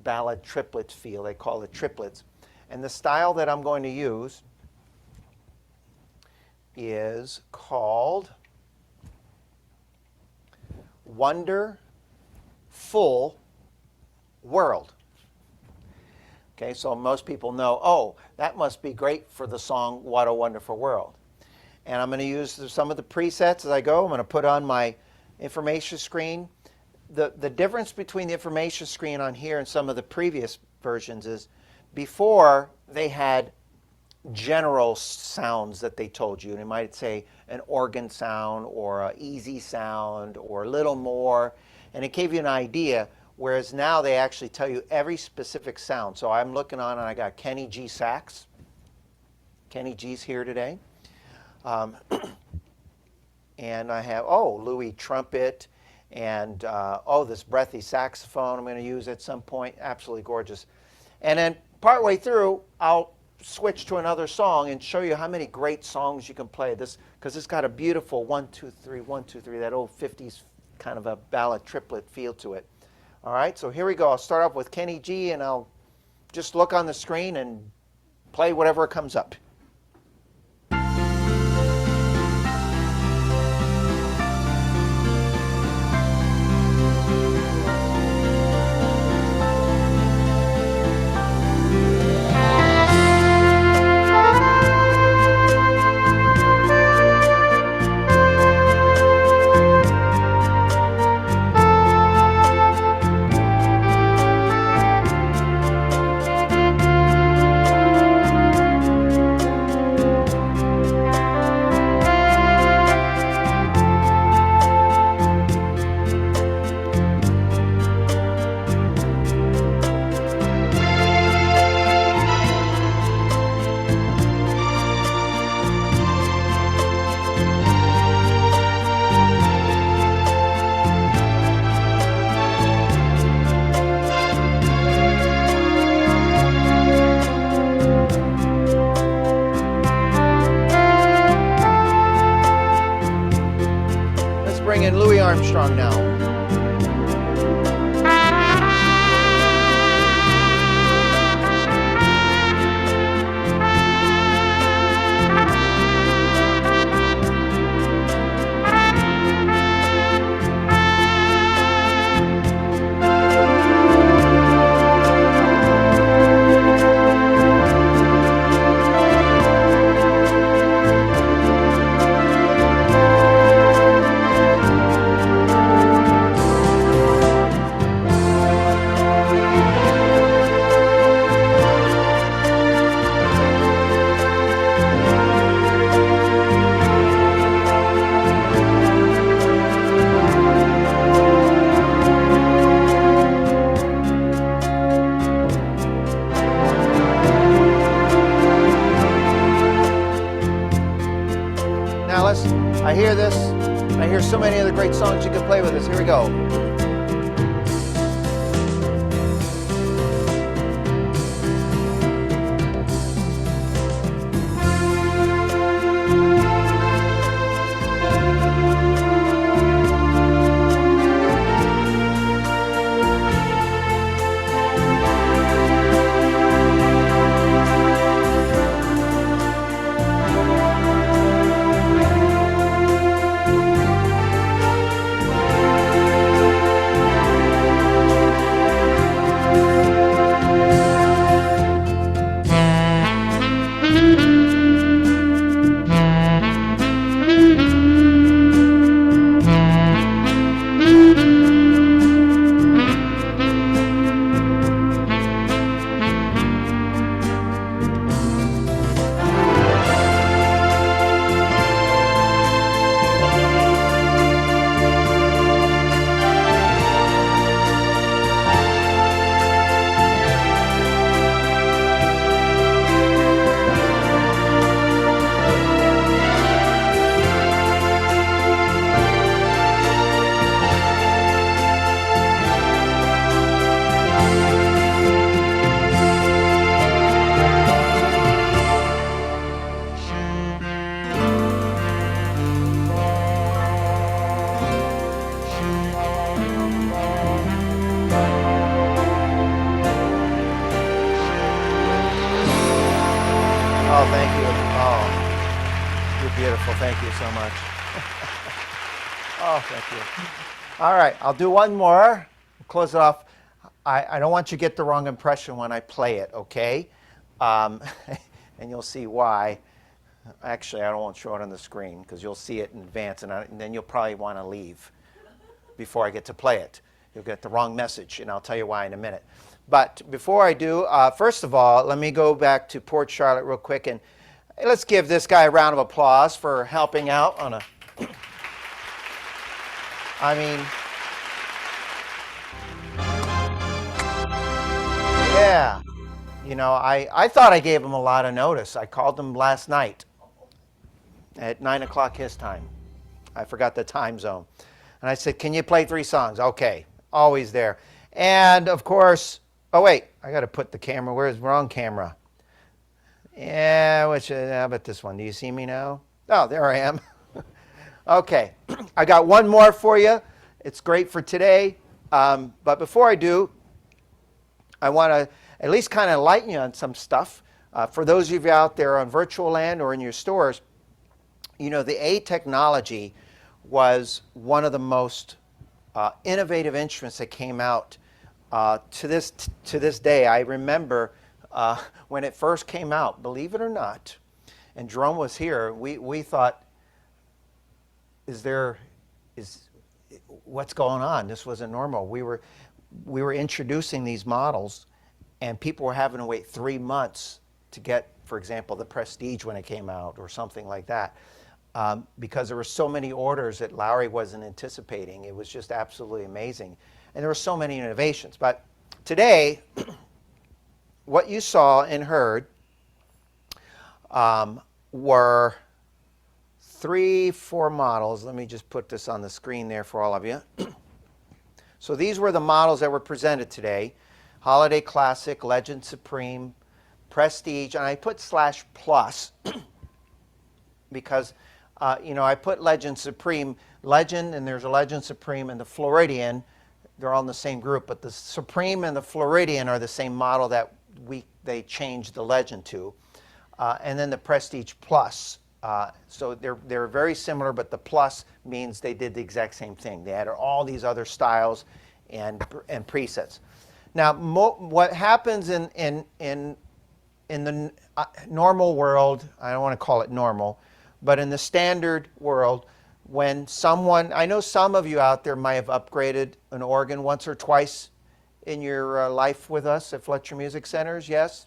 ballad triplet feel. They call it triplets. And the style that I'm going to use is called Wonderful World. Okay, so most people know, oh, that must be great for the song What a Wonderful World. And I'm going to use some of the presets as I go. I'm going to put on my information screen. The difference between the information screen on here and some of the previous versions is before they had general sounds that they told you. They might say an organ sound or an easy sound or a little more, and it gave you an idea, whereas now they actually tell you every specific sound. So I'm looking on and I got Kenny G sax. Kenny G's here today. And I have, Louis trumpet, and this breathy saxophone I'm going to use at some point. Absolutely gorgeous. And then partway through, I'll switch to another song and show you how many great songs you can play. This, because it's got a beautiful 1, 2, 3, 1, 2, 3, that old 50s kind of a ballad triplet feel to it. All right, so here we go. I'll start off with Kenny G, and I'll just look on the screen and play whatever comes up. And Louis Armstrong now. I hear this. I hear so many other great songs you can play with us. Here we go. Oh, thank you. Oh, you're beautiful. Thank you so much. Oh, thank you. All right, I'll do one more. Close it off. I don't want you to get the wrong impression when I play it, okay? And you'll see why. Actually, I don't want to show it on the screen because you'll see it in advance, and then you'll probably want to leave before I get to play it. You'll get the wrong message, and I'll tell you why in a minute. But before I do, first of all, let me go back to Port Charlotte real quick, and let's give this guy a round of applause for helping out on a... I mean... Yeah. You know, I thought I gave him a lot of notice. I called him last night at 9 o'clock his time. I forgot the time zone. And I said, can you play 3 songs? Okay. Always there. And, of course... Oh, wait, I got to put the camera. Where's the wrong camera? Yeah, how about this one? Do you see me now? Oh, there I am. Okay, I got one more for you. It's great for today. But before I do, I want to at least kind of enlighten you on some stuff. For those of you out there on virtual land or in your stores, you know, the A technology was one of the most innovative instruments that came out. To this day, I remember when it first came out, believe it or not, and Jerome was here, we thought, what's going on? This wasn't normal. We were introducing these models, and people were having to wait 3 months to get, for example, the Prestige when it came out or something like that, because there were so many orders that Lowrey wasn't anticipating. It was just absolutely amazing. And there were so many innovations. But today, what you saw and heard were 3, 4 models. Let me just put this on the screen there for all of you. So these were the models that were presented today. Holiday Classic, Legend Supreme, Prestige, and I put /plus because, you know, I put Legend Supreme, Legend, and there's a Legend Supreme, and the Floridian. They're all in the same group, but the Supreme and the Floridian are the same model that they changed the Legend to. And then the Prestige Plus. So they're very similar, but the Plus means they did the exact same thing. They added all these other styles and presets. Now, what happens in the normal world, I don't want to call it normal, but in the standard world, when someone, I know some of you out there might have upgraded an organ once or twice in your life with us at Fletcher Music Centers, yes?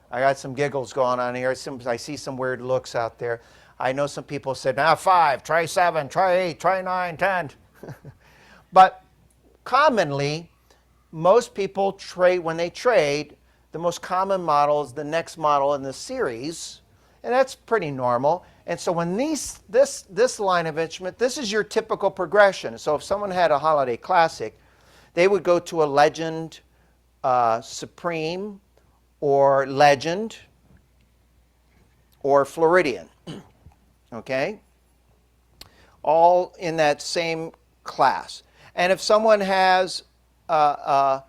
I got some giggles going on here. I see some weird looks out there. I know some people said, now 5, try 7, try 8, try 9, 10. But commonly, most people trade, when they trade, the most common model is the next model in the series, and that's pretty normal. And so when this line of instrument, this is your typical progression. So if someone had a holiday classic, they would go to a Legend, Supreme, or Legend, or Floridian. Okay? All in that same class. And if someone has a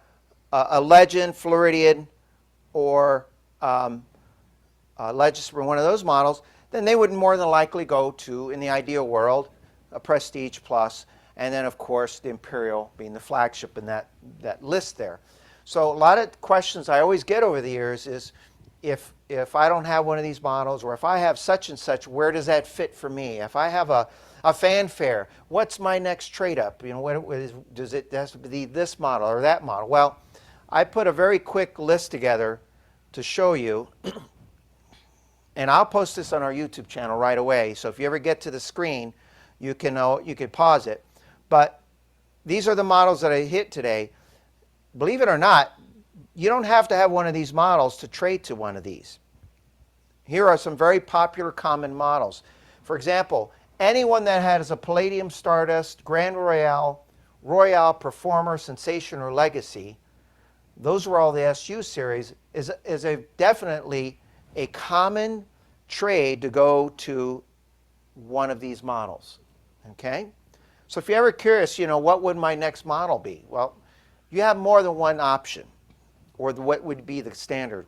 Legend, Floridian, or Legend, one of those models, then they would more than likely go to, in the ideal world, a Prestige Plus, and then of course the Imperial being the flagship in that list there. So a lot of questions I always get over the years is, if I don't have one of these models, or if I have such and such, where does that fit for me? If I have a fanfare, what's my next trade up? You know, does it has to be this model or that model? Well, I put a very quick list together to show you. And I'll post this on our YouTube channel right away. So if you ever get to the screen, you can pause it. But these are the models that I hit today. Believe it or not, you don't have to have one of these models to trade to one of these. Here are some very popular common models. For example, anyone that has a Palladium, Stardust, Grand Royale, Royale, Performer, Sensation, or Legacy, those were all the SU series, is definitely a common trade to go to one of these models. Okay? So if you're ever curious, you know, what would my next model be? Well, you have more than one option, or what would be the standard.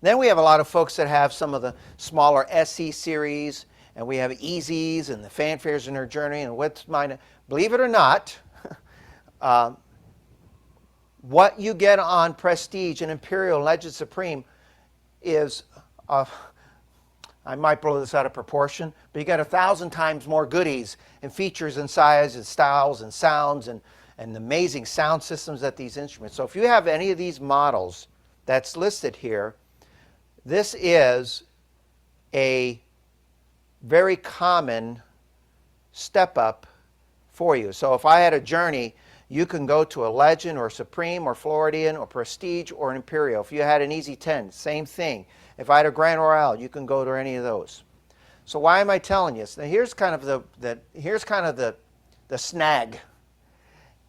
Then we have a lot of folks that have some of the smaller SE series, and we have EZs and the fanfares in their journey, and what's mine. Believe it or not, what you get on Prestige and Imperial Legend Supreme is, I might blow this out of proportion, but you got 1,000 times more goodies and features and size and styles and sounds and amazing sound systems at these instruments. So if you have any of these models that's listed here, this is a very common step up for you. So if I had a journey, you can go to a Legend or Supreme or Floridian or Prestige or an Imperial. If you had an EZ10, same thing. If I had a Grand Royale, you can go to any of those. So why am I telling you? Now here's kind of the snag.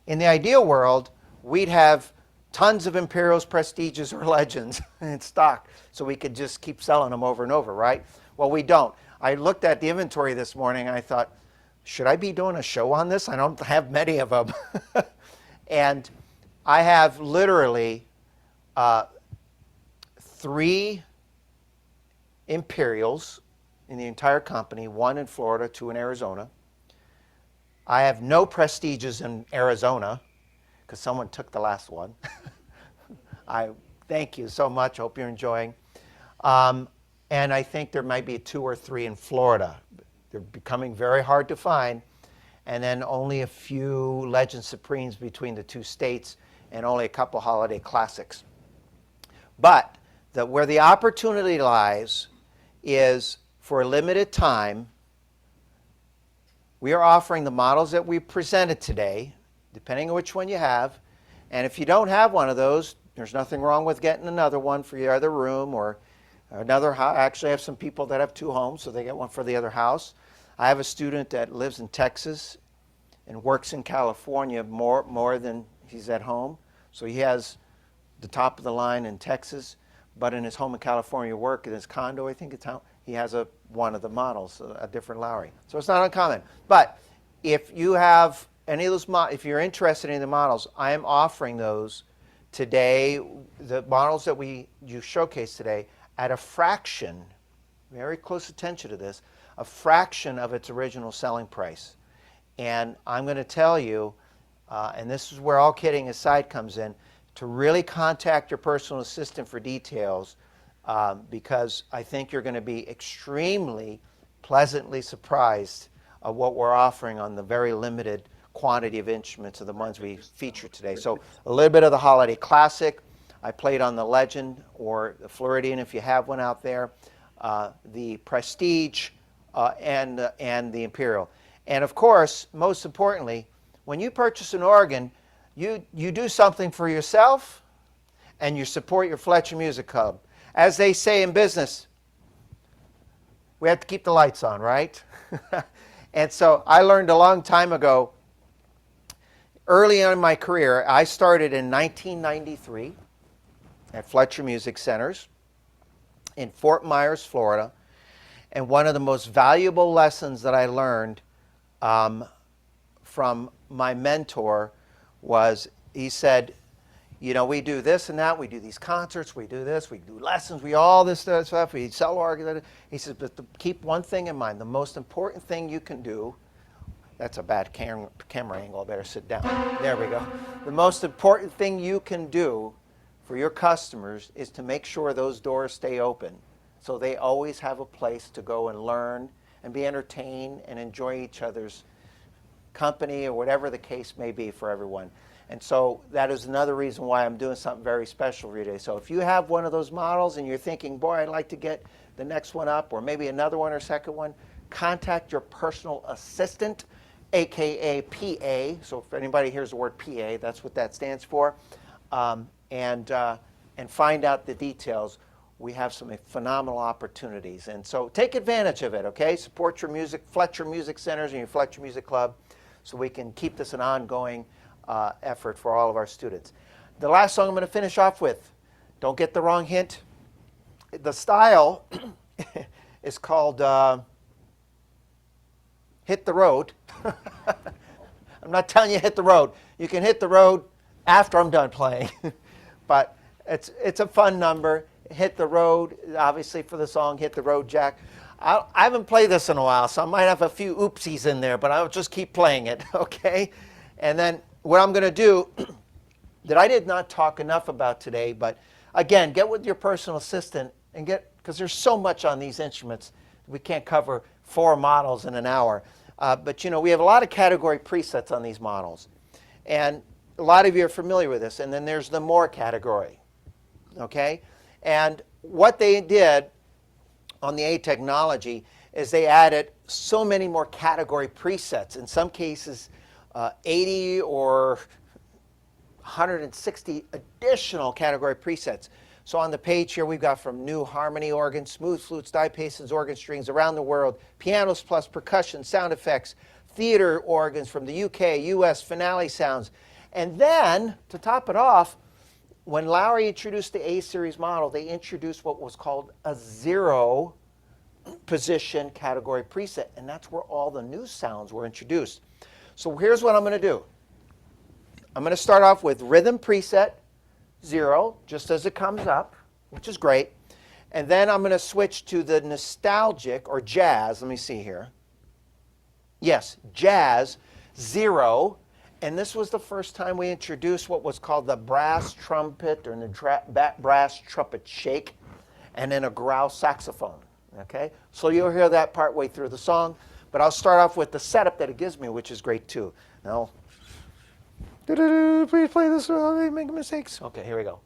In the ideal world, we'd have tons of Imperials, Prestiges, or Legends in stock, so we could just keep selling them over and over, right? Well, we don't. I looked at the inventory this morning, and I thought, should I be doing a show on this? I don't have many of them. And I have literally 3 Imperials in the entire company, 1 in Florida, 2 in Arizona. I have no Prestiges in Arizona because someone took the last one. I thank you so much. Hope you're enjoying. And I think there might be 2 or 3 in Florida. They're becoming very hard to find. And then only a few Legend Supremes between the 2 states, and only a couple holiday classics. But where the opportunity lies is, for a limited time, we are offering the models that we presented today, depending on which one you have. And if you don't have one of those, there's nothing wrong with getting another one for your other room, or another house. I actually have some people that have 2 homes, so they get one for the other house. I have a student that lives in Texas and works in California more than he's at home. So he has the top of the line in Texas, but in his home in California work, in his condo, I think it's how, he has one of the models, a different Lowrey. So it's not uncommon. But if you have any of those, if you're interested in the models, I am offering those today, the models that you showcased today, at a fraction, very close attention to this, a fraction of its original selling price. And I'm going to tell you, and this is where all kidding aside comes in, to really contact your personal assistant for details, because I think you're going to be extremely pleasantly surprised of what we're offering on the very limited quantity of instruments of the ones we featured today. So a little bit of the holiday classic. I played on the Legend or the Floridian if you have one out there, the Prestige, and the Imperial. And of course, most importantly, when you purchase an organ, you do something for yourself and you support your Fletcher Music Club. As they say in business, we have to keep the lights on, right? And so I learned a long time ago, early on in my career, I started in 1993 at Fletcher Music Centers in Fort Myers, Florida. And one of the most valuable lessons that I learned from my mentor was, he said, you know, we do this and that, we do these concerts, we do this, we do lessons, we all this stuff, we sell organs. He says, but keep one thing in mind, the most important thing you can do, that's a bad camera angle, I better sit down. There we go. The most important thing you can do for your customers is to make sure those doors stay open, so they always have a place to go and learn and be entertained and enjoy each other's company or whatever the case may be for everyone. And so that is another reason why I'm doing something very special for you today. So if you have one of those models and you're thinking, boy, I'd like to get the next one up, or maybe another one or second one, contact your personal assistant, AKA PA. So if anybody hears the word PA, that's what that stands for. And find out the details. We have some phenomenal opportunities. And so take advantage of it, okay? Support your music, Fletcher Music Centers and your Fletcher Music Club, so we can keep this an ongoing effort for all of our students. The last song I'm going to finish off with, don't get the wrong hint. The style is called Hit the Road. I'm not telling you hit the road. You can hit the road after I'm done playing. But it's a fun number. Hit the Road, obviously for the song Hit the Road, Jack. I haven't played this in a while, so I might have a few oopsies in there, but I'll just keep playing it, okay? And then what I'm going to do, that I did not talk enough about today, but again, get with your personal assistant and because there's so much on these instruments, we can't cover 4 models in an hour. But you know, we have a lot of category presets on these models. And a lot of you are familiar with this. And then there's the more category, okay? And what they did on the A technology is they added so many more category presets. In some cases, 80 or 160 additional category presets. So on the page here, we've got from new harmony organs, smooth flutes, dipastons, organ strings around the world, pianos plus percussion, sound effects, theater organs from the UK, US, finale sounds. And then, to top it off, when Lowrey introduced the A Series model, they introduced what was called a 0 position category preset, and that's where all the new sounds were introduced. So here's what I'm going to do. I'm going to start off with rhythm preset 0, just as it comes up, which is great. And then I'm going to switch to the nostalgic, or jazz, let me see here. Yes, jazz 0. And this was the first time we introduced what was called the brass trumpet, or the brass trumpet shake, and then a growl saxophone. Okay, so you'll hear that part way through the song, but I'll start off with the setup that it gives me, which is great too. Now, please play this without me making mistakes. Okay, here we go.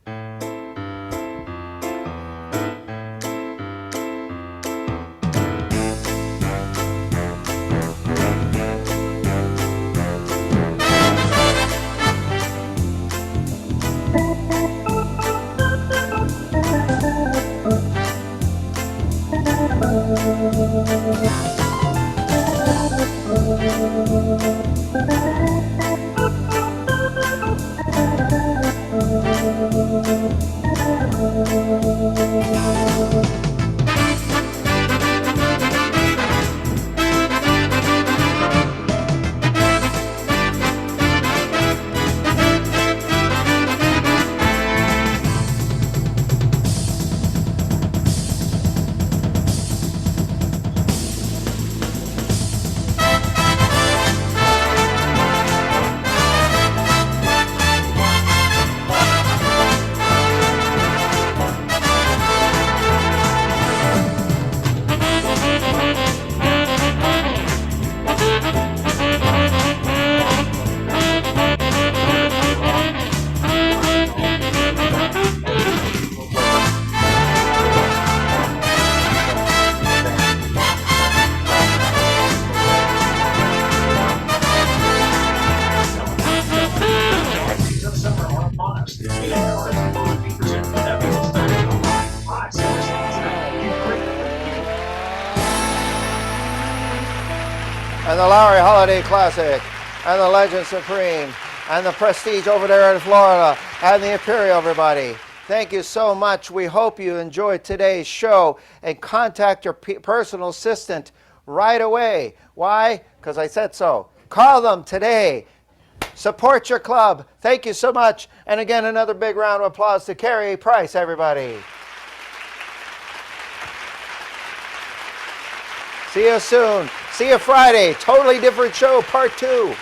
and the Lowrey Holiday Classic, and the Legend Supreme, and the Prestige over there in Florida, and the Imperial, everybody. Thank you so much. We hope you enjoyed today's show, and contact your personal assistant right away. Why? Because I said so. Call them today. Support your club. Thank you so much. And again, another big round of applause to Cary Price, everybody. See you soon. See you Friday. Totally different show, part 2.